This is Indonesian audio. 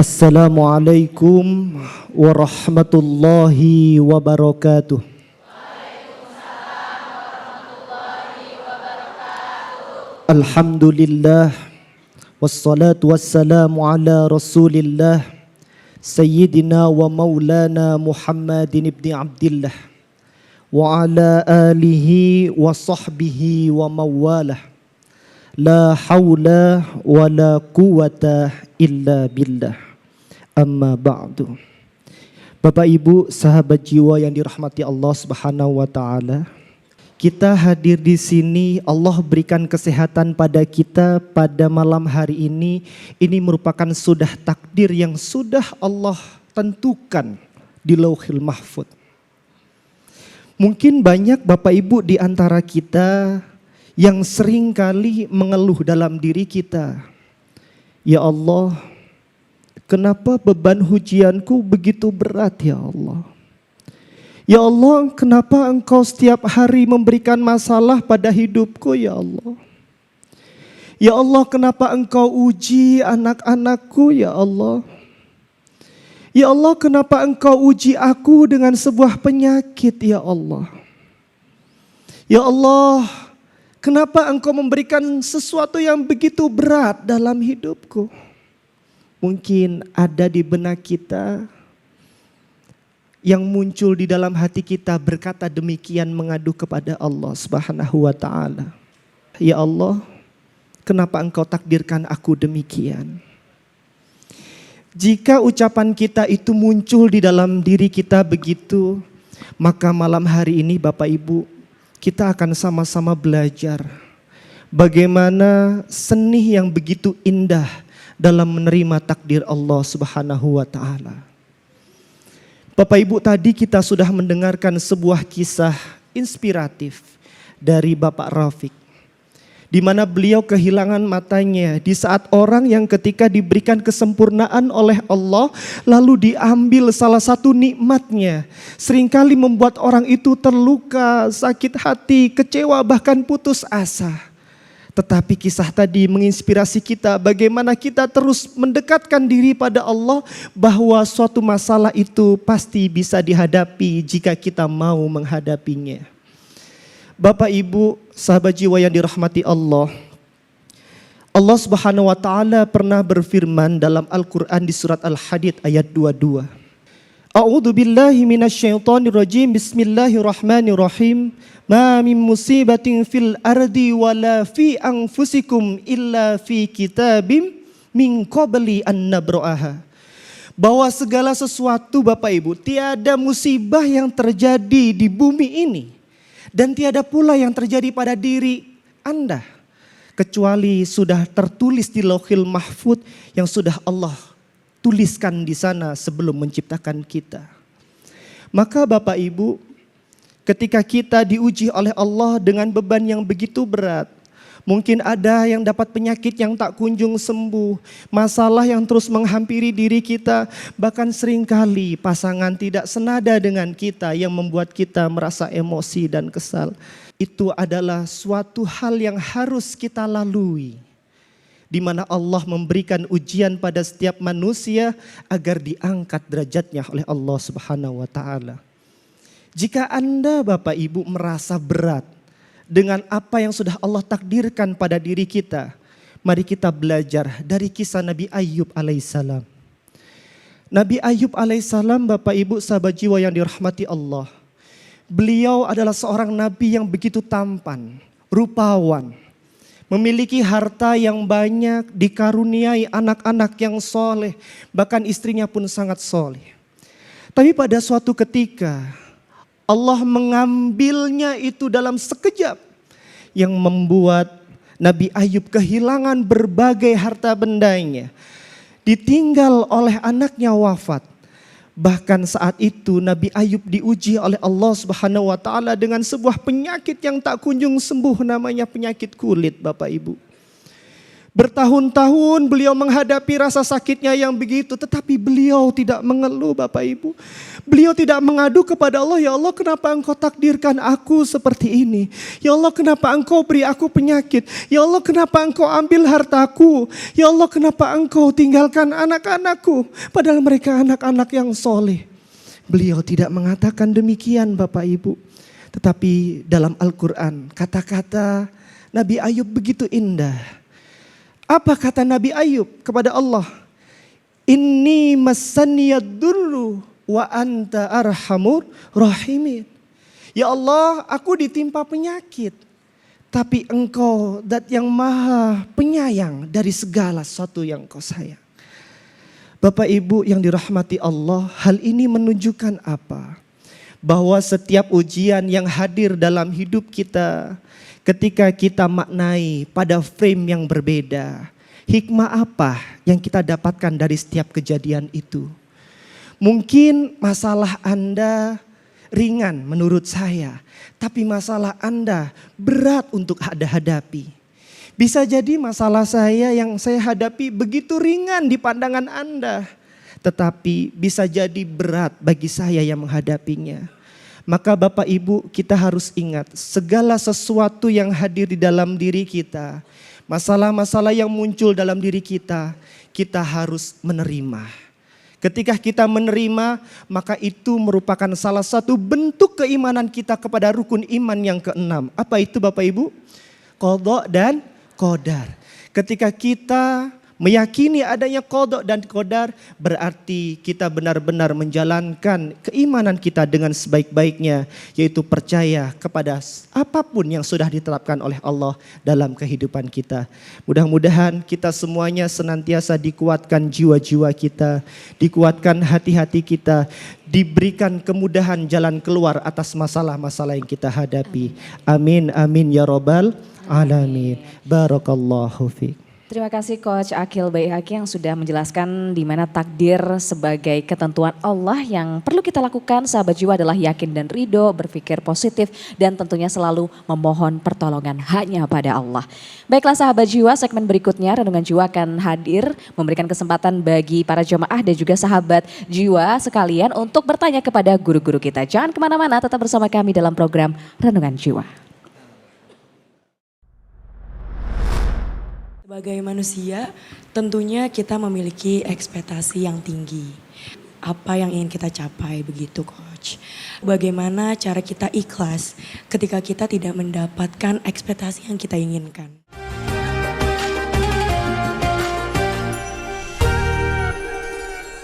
Assalamualaikum warahmatullahi wabarakatuh. Alhamdulillah wassalatu wassalamu ala Rasulillah Sayyidina wa maulana Muhammadin ibni Abdillah wa ala alihi wa sahbihi wa mawalah. La hawla wa la quwata illa billah. Amma ba'du. Bapak Ibu, sahabat jiwa yang dirahmati Allah Subhanahu wa taala. Kita hadir di sini, Allah berikan kesehatan pada kita pada malam hari ini. Ini merupakan sudah takdir yang sudah Allah tentukan di Lauhil Mahfuz. Mungkin banyak Bapak Ibu di antara kita yang sering kali mengeluh dalam diri kita. Ya Allah, kenapa beban ujianku begitu berat ya Allah? Ya Allah, kenapa Engkau setiap hari memberikan masalah pada hidupku ya Allah? Ya Allah, kenapa Engkau uji anak-anakku ya Allah? Ya Allah, kenapa Engkau uji aku dengan sebuah penyakit ya Allah? Ya Allah, kenapa Engkau memberikan sesuatu yang begitu berat dalam hidupku? Mungkin ada di benak kita yang muncul di dalam hati kita berkata demikian, mengadu kepada Allah Subhanahu wa taala. Ya Allah, kenapa Engkau takdirkan aku demikian? Jika ucapan kita itu muncul di dalam diri kita begitu, maka malam hari ini Bapak Ibu, kita akan sama-sama belajar bagaimana seni yang begitu indah dalam menerima takdir Allah Subhanahu wa taala. Bapak Ibu, tadi kita sudah mendengarkan sebuah kisah inspiratif dari Bapak Rafiq, di mana beliau kehilangan matanya di saat orang yang ketika diberikan kesempurnaan oleh Allah lalu diambil salah satu nikmatnya, seringkali membuat orang itu terluka, sakit hati, kecewa, bahkan putus asa. Tetapi kisah tadi menginspirasi kita bagaimana kita terus mendekatkan diri pada Allah, bahwa suatu masalah itu pasti bisa dihadapi jika kita mau menghadapinya. Bapak Ibu, sahabat jiwa yang dirahmati Allah, Allah Subhanahu wa taala pernah berfirman dalam Al-Qur'an di surat Al-Hadid ayat 22. A'udzu billahi minasyaitonir rajim. Bismillahirrahmanirrahim. Ma min musibatin fil ardi wala fi anfusikum illa fi kitabim min qabli an nabra'aha. Bahwa segala sesuatu Bapak Ibu, tiada musibah yang terjadi di bumi ini dan tiada pula yang terjadi pada diri Anda kecuali sudah tertulis di Lauhil Mahfuz yang sudah Allah tuliskan di sana sebelum menciptakan kita. Maka Bapak Ibu, ketika kita diuji oleh Allah dengan beban yang begitu berat, mungkin ada yang dapat penyakit yang tak kunjung sembuh, masalah yang terus menghampiri diri kita, bahkan seringkali pasangan tidak senada dengan kita yang membuat kita merasa emosi dan kesal. Itu adalah suatu hal yang harus kita lalui, di mana Allah memberikan ujian pada setiap manusia agar diangkat derajatnya oleh Allah Subhanahu wa taala. Jika Anda Bapak Ibu merasa berat dengan apa yang sudah Allah takdirkan pada diri kita, mari kita belajar dari kisah Nabi Ayub alaihissalam. Nabi Ayub alaihissalam, Bapak Ibu sahabat jiwa yang dirahmati Allah, beliau adalah seorang nabi yang begitu tampan, rupawan, memiliki harta yang banyak, dikaruniai anak-anak yang soleh, bahkan istrinya pun sangat soleh. Tapi pada suatu ketika Allah mengambilnya itu dalam sekejap, yang membuat Nabi Ayub kehilangan berbagai harta bendanya, ditinggal oleh anaknya wafat. Bahkan saat itu Nabi Ayub diuji oleh Allah Subhanahu wa taala dengan sebuah penyakit yang tak kunjung sembuh, namanya penyakit kulit Bapak Ibu. Bertahun-tahun beliau menghadapi rasa sakitnya yang begitu, tetapi beliau tidak mengeluh Bapak Ibu. Beliau tidak mengadu kepada Allah, ya Allah kenapa engkau takdirkan aku seperti ini? Ya Allah kenapa engkau beri aku penyakit? Ya Allah kenapa engkau ambil hartaku? Ya Allah kenapa engkau tinggalkan anak-anakku? Padahal mereka anak-anak yang soleh. Beliau tidak mengatakan demikian Bapak Ibu. Tetapi dalam Al-Quran kata-kata Nabi Ayub begitu indah. Apa kata Nabi Ayub kepada Allah? Inni masaniyad durru wa anta arhamur rahimin. Ya Allah, aku ditimpa penyakit. Tapi engkau zat yang maha penyayang dari segala sesuatu yang kau sayang. Bapak Ibu yang dirahmati Allah, hal ini menunjukkan apa? Bahwa setiap ujian yang hadir dalam hidup kita, ketika kita maknai pada frame yang berbeda, hikmah apa yang kita dapatkan dari setiap kejadian itu? Mungkin masalah Anda ringan menurut saya, tapi masalah Anda berat untuk Anda hadapi. Bisa jadi masalah saya yang saya hadapi begitu ringan di pandangan Anda, tetapi bisa jadi berat bagi saya yang menghadapinya. Maka Bapak Ibu, kita harus ingat segala sesuatu yang hadir di dalam diri kita, masalah-masalah yang muncul dalam diri kita, kita harus menerima. Ketika kita menerima, maka itu merupakan salah satu bentuk keimanan kita kepada rukun iman yang keenam. Apa itu Bapak Ibu? Qadha dan qadar. Ketika kita meyakini adanya qadha dan qadar, berarti kita benar-benar menjalankan keimanan kita dengan sebaik-baiknya, yaitu percaya kepada apapun yang sudah ditetapkan oleh Allah dalam kehidupan kita. Mudah-mudahan kita semuanya senantiasa dikuatkan jiwa-jiwa kita, dikuatkan hati-hati kita, diberikan kemudahan jalan keluar atas masalah-masalah yang kita hadapi. Amin, amin ya robbal alamin. Barakallahu fiik. Terima kasih Coach Akil Baihaqi yang sudah menjelaskan di mana takdir sebagai ketentuan Allah yang perlu kita lakukan. Sahabat jiwa adalah yakin dan ridho, berpikir positif dan tentunya selalu memohon pertolongan hanya pada Allah. Baiklah sahabat jiwa, segmen berikutnya Renungan Jiwa akan hadir memberikan kesempatan bagi para jemaah dan juga sahabat jiwa sekalian untuk bertanya kepada guru-guru kita. Jangan kemana-mana, tetap bersama kami dalam program Renungan Jiwa. Sebagai manusia, tentunya kita memiliki ekspektasi yang tinggi. Apa yang ingin kita capai begitu Coach? Bagaimana cara kita ikhlas ketika kita tidak mendapatkan ekspektasi yang kita inginkan?